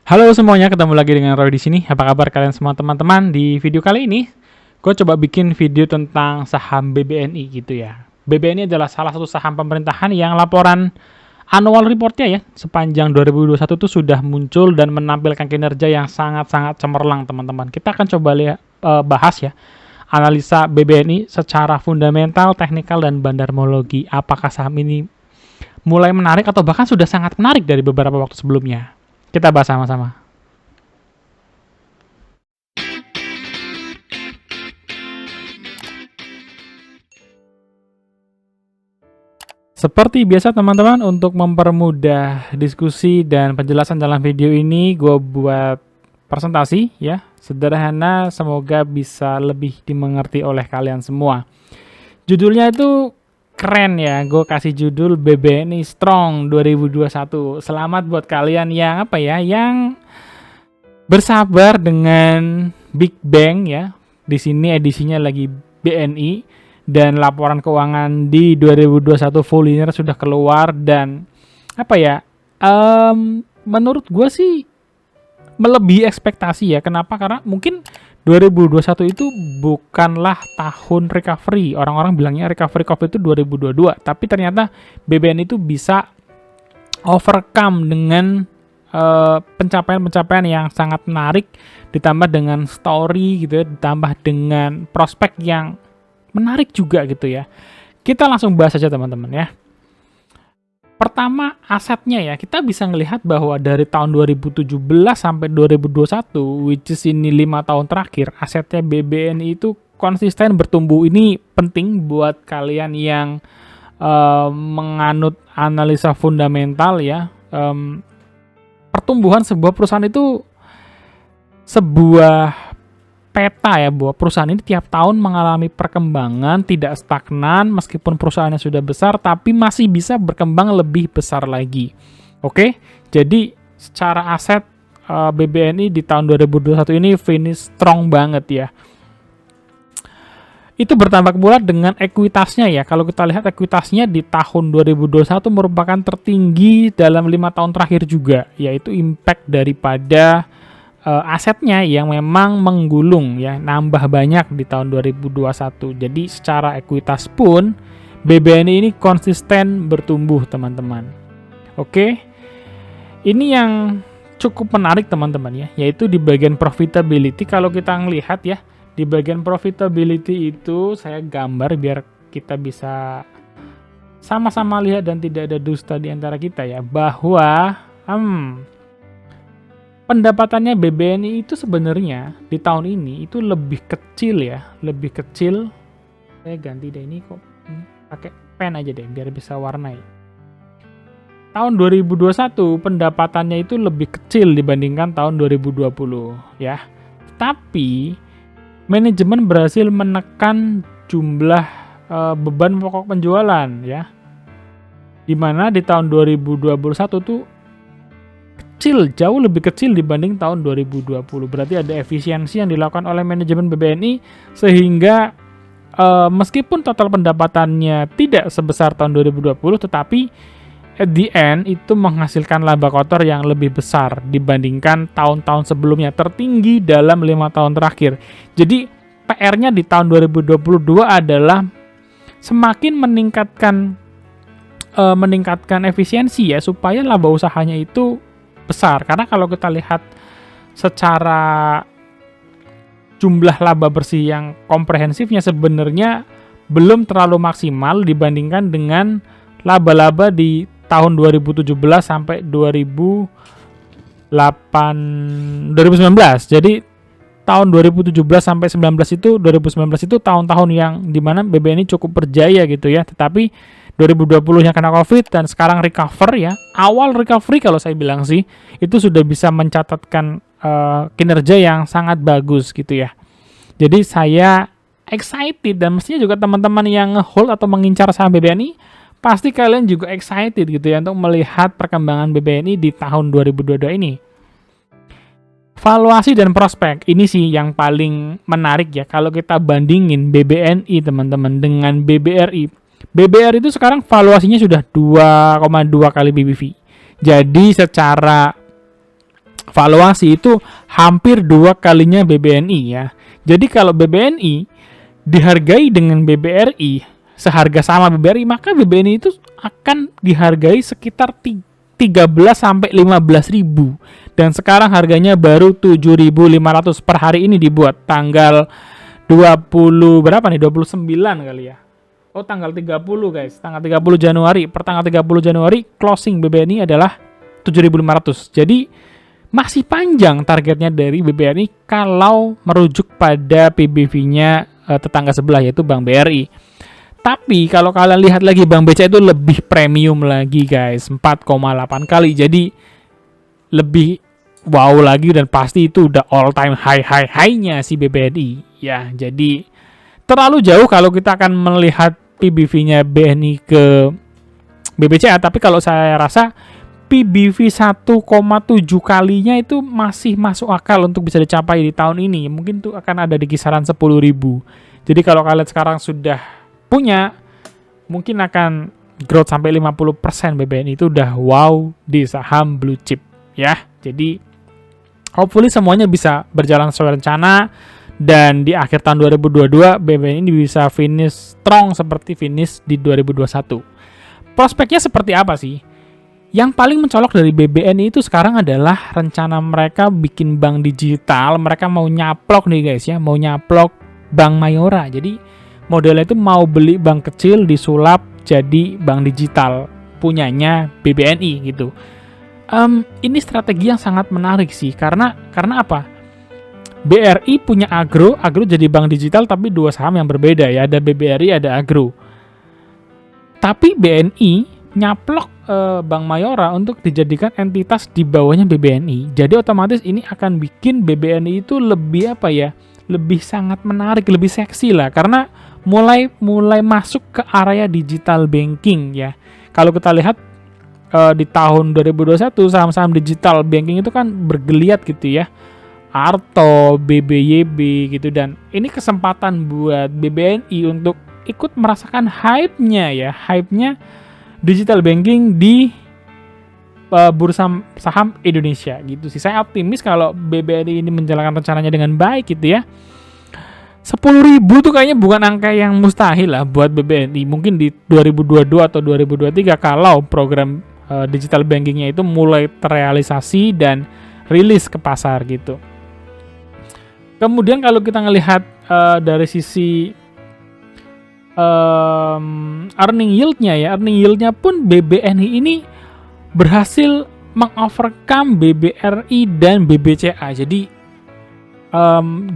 Halo semuanya, ketemu lagi dengan Roy di sini. Apa kabar kalian semua teman-teman? Di video kali ini, gue coba bikin video tentang saham BBNI gitu ya. BBNI adalah salah satu saham pemerintahan yang laporan annual reportnya ya sepanjang 2021 itu sudah muncul dan menampilkan kinerja yang sangat-sangat cemerlang teman-teman. Kita akan coba bahas ya analisa BBNI secara fundamental, teknikal, dan bandarmologi. Apakah saham ini mulai menarik atau bahkan sudah sangat menarik dari beberapa waktu sebelumnya? Kita bahas sama-sama. Seperti biasa teman-teman, untuk mempermudah diskusi dan penjelasan dalam video ini, gue buat presentasi ya, sederhana, semoga bisa lebih dimengerti oleh kalian semua. Judulnya itu keren ya, gue kasih judul BBNI Strong 2021. Selamat buat kalian yang yang bersabar dengan Big Bang ya. Di sini edisinya lagi BNI dan laporan keuangan di 2021 full year sudah keluar dan menurut gue sih melebihi ekspektasi ya. Kenapa? Karena mungkin 2021 itu bukanlah tahun recovery. Orang-orang bilangnya recovery COVID itu 2022. Tapi ternyata BBN itu bisa overcome dengan pencapaian-pencapaian yang sangat menarik, ditambah dengan story gitu ya, ditambah dengan prospek yang menarik juga gitu ya. Kita langsung bahas aja teman-teman ya. Pertama, asetnya ya, kita bisa melihat bahwa dari tahun 2017 sampai 2021, which is ini 5 tahun terakhir, asetnya BBNI itu konsisten bertumbuh. Ini penting buat kalian yang menganut analisa fundamental ya. Pertumbuhan sebuah perusahaan itu sebuah peta ya, bahwa perusahaan ini tiap tahun mengalami perkembangan, tidak stagnan meskipun perusahaannya sudah besar, tapi masih bisa berkembang lebih besar lagi. Oke, jadi secara aset BBNI di tahun 2021 ini finish strong banget ya. Itu bertambah pula dengan ekuitasnya ya. Kalau kita lihat ekuitasnya di tahun 2021 merupakan tertinggi dalam 5 tahun terakhir juga, yaitu impact daripada asetnya yang memang menggulung ya, nambah banyak di tahun 2021. Jadi secara ekuitas pun BBNI ini konsisten bertumbuh teman-teman. Oke, ini yang cukup menarik teman-teman ya, yaitu di bagian profitability. Kalau kita ngelihat ya, di bagian profitability itu saya gambar biar kita bisa sama-sama lihat dan tidak ada dusta di antara kita ya, bahwa pendapatannya BBNI itu sebenarnya di tahun ini itu lebih kecil ya, lebih kecil. Saya ganti deh ini kok pakai pen aja deh biar bisa warnai. Tahun 2021 pendapatannya itu lebih kecil dibandingkan tahun 2020 ya. Tapi manajemen berhasil menekan jumlah beban pokok penjualan ya. Dimana di tahun 2021 tuh kecil, jauh lebih kecil dibanding tahun 2020. Berarti ada efisiensi yang dilakukan oleh manajemen BBNI sehingga meskipun total pendapatannya tidak sebesar tahun 2020, tetapi at the end itu menghasilkan laba kotor yang lebih besar dibandingkan tahun-tahun sebelumnya, tertinggi dalam 5 tahun terakhir. Jadi PR-nya di tahun 2022 adalah semakin meningkatkan efisiensi ya, supaya laba usahanya itu besar. Karena kalau kita lihat secara jumlah laba bersih yang komprehensifnya sebenarnya belum terlalu maksimal dibandingkan dengan laba-laba di tahun 2017 sampai 2019. Jadi tahun 2017 sampai 2019 itu tahun-tahun yang dimana BBNI cukup berjaya gitu ya. Tetapi 2020-nya kena COVID dan sekarang recover ya. Awal recovery kalau saya bilang sih itu sudah bisa mencatatkan kinerja yang sangat bagus gitu ya. Jadi saya excited dan mestinya juga teman-teman yang nge-hold atau mengincar saham BBNI pasti kalian juga excited gitu ya untuk melihat perkembangan BBNI di tahun 2022 ini. Valuasi dan prospek ini sih yang paling menarik ya kalau kita bandingin BBNI teman-teman dengan BBRI. BBR itu sekarang valuasinya sudah 2,2 kali BBV. Jadi secara valuasi itu hampir 2 kalinya BBNI ya. Jadi kalau BBNI dihargai dengan BBRI seharga sama BBRI, maka BBNI itu akan dihargai sekitar 13 sampai 15 ribu. Dan sekarang harganya baru 7.500 per hari ini dibuat tanggal 20 berapa nih? 29 kali ya. Oh, tanggal 30 guys. Tanggal 30 Januari. Per tanggal 30 Januari closing BBNI adalah 7.500. Jadi masih panjang targetnya dari BBNI kalau merujuk pada PBV-nya tetangga sebelah yaitu Bank BRI. Tapi kalau kalian lihat lagi Bank BCA itu lebih premium lagi guys, 4,8 kali. Jadi lebih wow lagi dan pasti itu udah all time high-nya si BBNI. Ya, jadi terlalu jauh kalau kita akan melihat PBV-nya BNI ke BBCA, tapi kalau saya rasa PBV 1,7 kalinya itu masih masuk akal untuk bisa dicapai di tahun ini. Mungkin tuh akan ada di kisaran 10.000. Jadi kalau kalian sekarang sudah punya, mungkin akan growth sampai 50% BBNI itu udah wow di saham blue chip ya. Jadi hopefully semuanya bisa berjalan sesuai rencana dan di akhir tahun 2022 BBNI ini bisa finish strong seperti finish di 2021. Prospeknya seperti apa sih? Yang paling mencolok dari BBNI itu sekarang adalah rencana mereka bikin bank digital. Mereka mau nyaplok nih guys ya, mau nyaplok Bank Mayora. Jadi modelnya itu mau beli bank kecil disulap jadi bank digital punyanya BBNI gitu. Ini strategi yang sangat menarik sih karena apa? BRI punya Agro jadi bank digital tapi dua saham yang berbeda ya, ada BBRI ada Agro. Tapi BNI nyaplok Bank Mayora untuk dijadikan entitas di bawahnya BBNI. Jadi otomatis ini akan bikin BBNI itu lebih apa ya? Lebih sangat menarik, lebih seksi lah karena mulai masuk ke area digital banking ya. Kalau kita lihat di tahun 2021 saham-saham digital banking itu kan bergeliat gitu ya. Arto, BBYB gitu, dan ini kesempatan buat BBNI untuk ikut merasakan hype-nya digital banking di bursa saham Indonesia gitu sih. Saya optimis kalau BBNI ini menjalankan rencananya dengan baik gitu ya. 10.000 tuh kayaknya bukan angka yang mustahil lah buat BBNI. Mungkin di 2022 atau 2023 kalau program digital bankingnya itu mulai terrealisasi dan rilis ke pasar gitu. Kemudian kalau kita ngelihat dari sisi earning yield-nya pun BBNI ini berhasil mengovercome BBRI dan BBCA. Jadi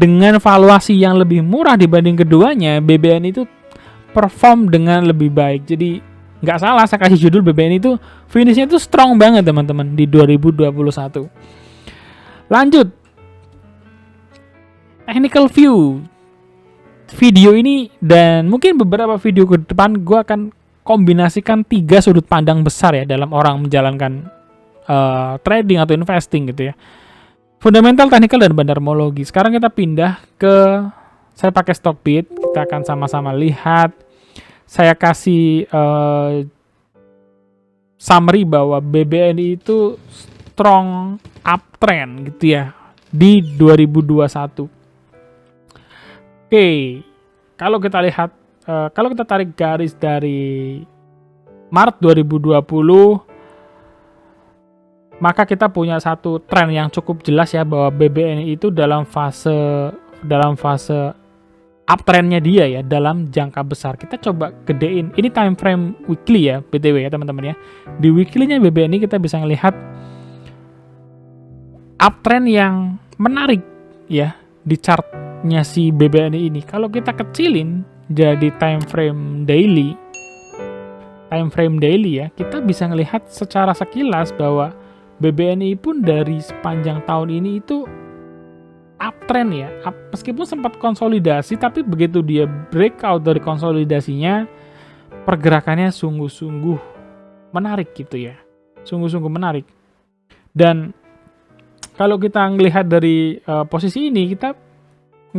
dengan valuasi yang lebih murah dibanding keduanya, BBNI itu perform dengan lebih baik. Jadi nggak salah saya kasih judul BBNI itu finishnya itu strong banget teman-teman di 2021. Lanjut, technical view. Video ini dan mungkin beberapa video ke depan gue akan kombinasikan 3 sudut pandang besar ya dalam orang menjalankan trading atau investing gitu ya. Fundamental, technical, dan bandarmologi. Sekarang kita pindah ke, saya pakai Stockbit, kita akan sama-sama lihat. Saya kasih summary bahwa BBNI itu strong uptrend gitu ya di 2021. Oke, kalau kita lihat, kalau kita tarik garis dari Maret 2020, maka kita punya satu tren yang cukup jelas ya bahwa BBNI itu dalam fase uptrendnya dia ya dalam jangka besar. Kita coba gedein, ini time frame weekly ya, BTW ya teman-teman ya. Di weekly-nya BBNI kita bisa melihat uptrend yang menarik ya di chartnya si BBNI ini. Kalau kita kecilin jadi time frame daily ya, kita bisa melihat secara sekilas bahwa BBNI pun dari sepanjang tahun ini itu uptrend ya. Meskipun sempat konsolidasi, tapi begitu dia breakout dari konsolidasinya, pergerakannya sungguh-sungguh menarik gitu ya. Sungguh-sungguh menarik. Dan kalau kita melihat dari posisi ini, kita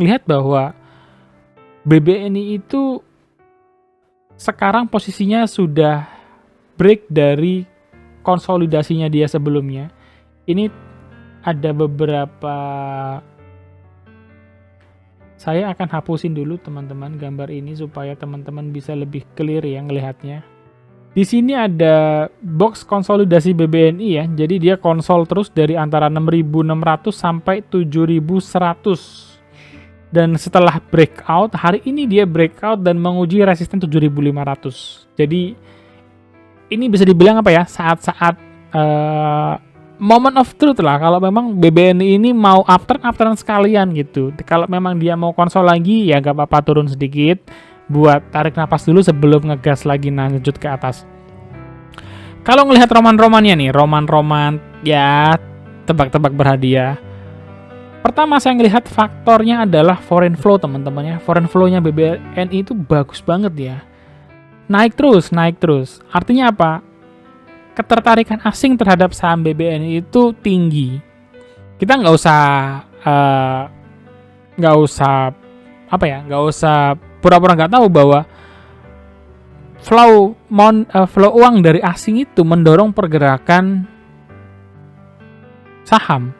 melihat bahwa BBNI itu sekarang posisinya sudah break dari konsolidasinya dia sebelumnya. Ini ada beberapa, saya akan hapusin dulu teman-teman gambar ini supaya teman-teman bisa lebih clear ya ngelihatnya. Di sini ada box konsolidasi BBNI ya. Jadi dia konsol terus dari antara 6.600 sampai 7.100. Dan setelah breakout, hari ini dia breakout dan menguji resisten 7.500. Jadi ini bisa dibilang apa ya? Saat-saat moment of truth lah. Kalau memang BBNI ini mau upturn sekalian gitu. Kalau memang dia mau konsol lagi ya gak apa-apa turun sedikit. Buat tarik napas dulu sebelum ngegas lagi lanjut ke atas. Kalau ngelihat roman-romannya nih, roman-roman ya tebak-tebak berhadiah. Pertama saya ngelihat faktornya adalah foreign flow teman-teman ya. Foreign flow-nya BBNI itu bagus banget ya. Naik terus. Artinya apa? Ketertarikan asing terhadap saham BBNI itu tinggi. Kita nggak usah pura-pura nggak tahu bahwa flow uang dari asing itu mendorong pergerakan saham,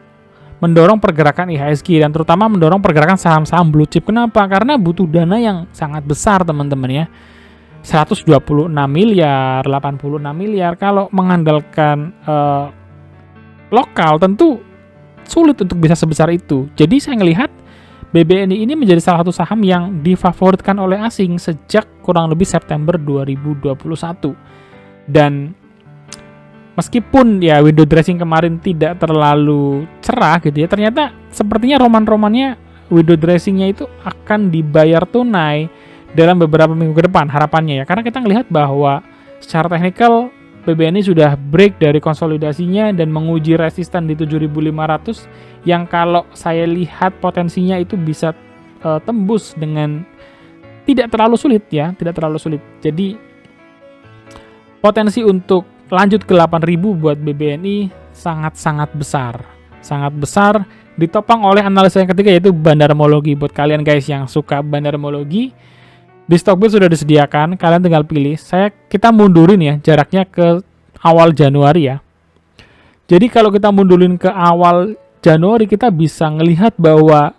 mendorong pergerakan IHSG dan terutama mendorong pergerakan saham-saham blue chip. Kenapa? Karena butuh dana yang sangat besar teman-teman ya. 126 miliar, 86 miliar. Kalau mengandalkan lokal tentu sulit untuk bisa sebesar itu. Jadi saya ngelihat BBNI ini menjadi salah satu saham yang difavoritkan oleh asing sejak kurang lebih September 2021. Dan meskipun ya window dressing kemarin tidak terlalu cerah gitu ya, ternyata sepertinya roman-romannya window dressingnya itu akan dibayar tunai dalam beberapa minggu ke depan harapannya ya. Karena kita ngelihat bahwa secara teknikal BBNI sudah break dari konsolidasinya dan menguji resisten di 7.500 yang kalau saya lihat potensinya itu bisa tembus dengan tidak terlalu sulit ya, tidak terlalu sulit. Jadi potensi untuk lanjut ke 8.000 buat BBNI sangat-sangat besar. Sangat besar, ditopang oleh analisa yang ketiga yaitu bandarmologi. Buat kalian guys yang suka bandarmologi, di Stockbit sudah disediakan, kalian tinggal pilih. Kita mundurin ya jaraknya ke awal Januari ya. Jadi kalau kita mundurin ke awal Januari, kita bisa ngelihat bahwa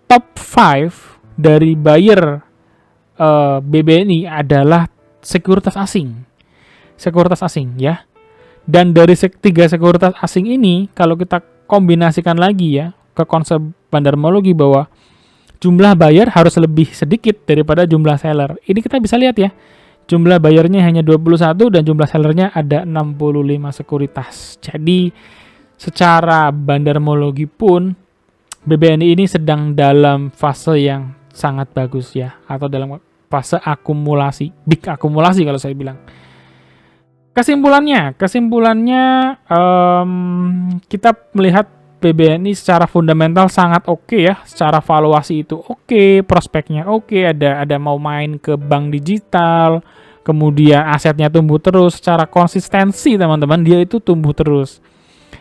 top 5 dari buyer BBNI adalah sekuritas asing. Sekuritas asing ya. Dan dari tiga sekuritas asing ini, kalau kita kombinasikan lagi ya ke konsep bandarmologi bahwa jumlah buyer harus lebih sedikit daripada jumlah seller. Ini kita bisa lihat ya. Jumlah buyernya hanya 21 dan jumlah sellernya ada 65 sekuritas. Jadi secara bandarmologi pun BBNI ini sedang dalam fase yang sangat bagus ya. Atau dalam fase akumulasi. Big akumulasi kalau saya bilang. Kesimpulannya kita melihat BBNI secara fundamental sangat oke ya, secara valuasi itu oke, prospeknya oke, ada mau main ke bank digital, kemudian asetnya tumbuh terus, secara konsistensi teman-teman dia itu tumbuh terus.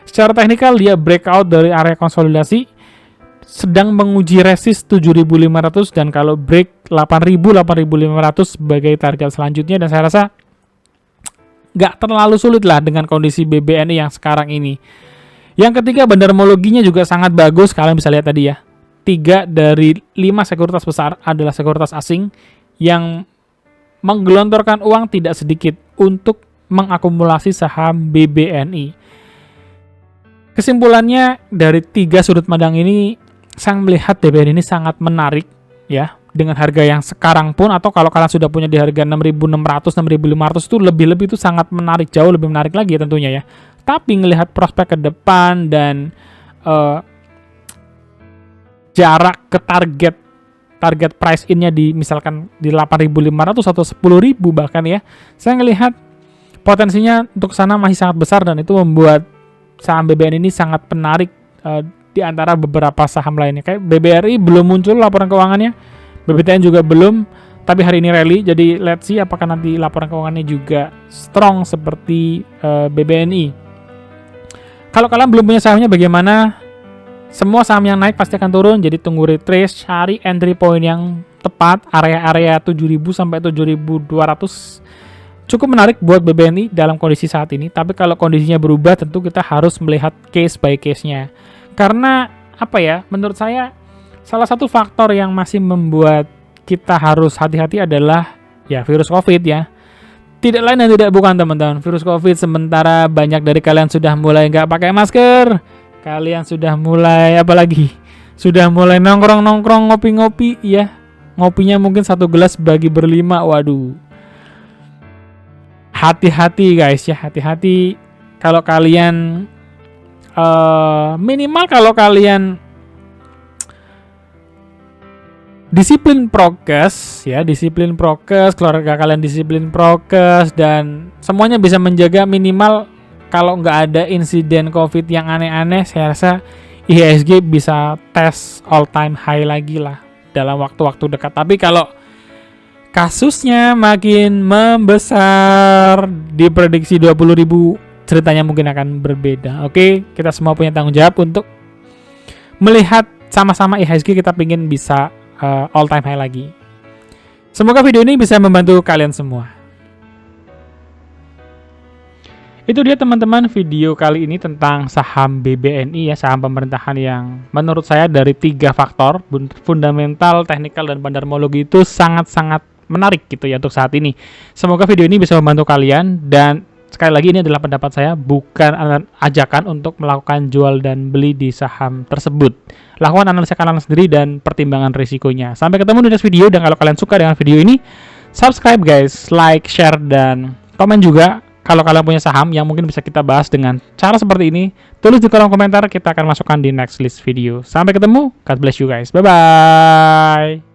Secara teknikal dia breakout dari area konsolidasi, sedang menguji resist 7.500 dan kalau break 8.500 sebagai target selanjutnya dan saya rasa nggak terlalu sulit lah dengan kondisi BBNI yang sekarang ini. Yang ketiga, bandarmologinya juga sangat bagus. Kalian bisa lihat tadi ya. 3 dari 5 sekuritas besar adalah sekuritas asing yang menggelontorkan uang tidak sedikit untuk mengakumulasi saham BBNI. Kesimpulannya dari 3 sudut pandang ini, saya melihat BBNI ini sangat menarik ya. Dengan harga yang sekarang pun atau kalau kalian sudah punya di harga 6.600, 6.500 itu lebih-lebih itu sangat menarik, jauh lebih menarik lagi tentunya ya. Tapi ngelihat prospek ke depan dan jarak ke target price in-nya di misalkan di 8.500 atau 10.000 bahkan ya, saya ngelihat potensinya untuk sana masih sangat besar dan itu membuat saham BBNI ini sangat menarik di antara beberapa saham lainnya. Kayak BBRI belum muncul laporan keuangannya, BBTN juga belum, tapi hari ini rally, jadi let's see apakah nanti laporan keuangannya juga strong seperti BBNI. Kalau kalian belum punya sahamnya bagaimana? Semua saham yang naik pasti akan turun, jadi tunggu retrace, cari entry point yang tepat, area-area 7.000 sampai 7.200. Cukup menarik buat BBNI dalam kondisi saat ini, tapi kalau kondisinya berubah tentu kita harus melihat case by case-nya. Karena apa ya, menurut saya salah satu faktor yang masih membuat kita harus hati-hati adalah ya virus COVID ya. Tidak lain dan tidak bukan teman-teman, virus COVID. Sementara banyak dari kalian sudah mulai nggak pakai masker, kalian sudah mulai apalagi, sudah mulai nongkrong-nongkrong, ngopi-ngopi ya. Ngopinya mungkin 1 gelas bagi berlima, waduh. Hati-hati guys ya, hati-hati kalau kalian minimal kalau kalian disiplin prokes ya, disiplin prokes, keluarga kalian disiplin prokes, dan semuanya bisa menjaga minimal kalau nggak ada insiden COVID yang aneh-aneh, saya rasa IHSG bisa tes all time high lagi lah dalam waktu-waktu dekat. Tapi kalau kasusnya makin membesar, diprediksi 20.000, ceritanya mungkin akan berbeda. Oke, kita semua punya tanggung jawab untuk melihat sama-sama IHSG kita pingin bisa all time high lagi. Semoga video ini bisa membantu kalian semua. Itu dia teman-teman video kali ini tentang saham BBNI ya, saham pemerintahan yang menurut saya dari 3 faktor, fundamental, teknikal, dan pandarmologi itu sangat-sangat menarik gitu ya untuk saat ini. Semoga video ini bisa membantu kalian, dan sekali lagi ini adalah pendapat saya, bukan ajakan untuk melakukan jual dan beli di saham tersebut. Lakukan analisa kalian sendiri dan pertimbangan risikonya. Sampai ketemu di next video, dan kalau kalian suka dengan video ini, subscribe guys, like, share, dan komen juga. Kalau kalian punya saham yang mungkin bisa kita bahas dengan cara seperti ini, tulis di kolom komentar, kita akan masukkan di next list video. Sampai ketemu, God bless you guys, bye-bye.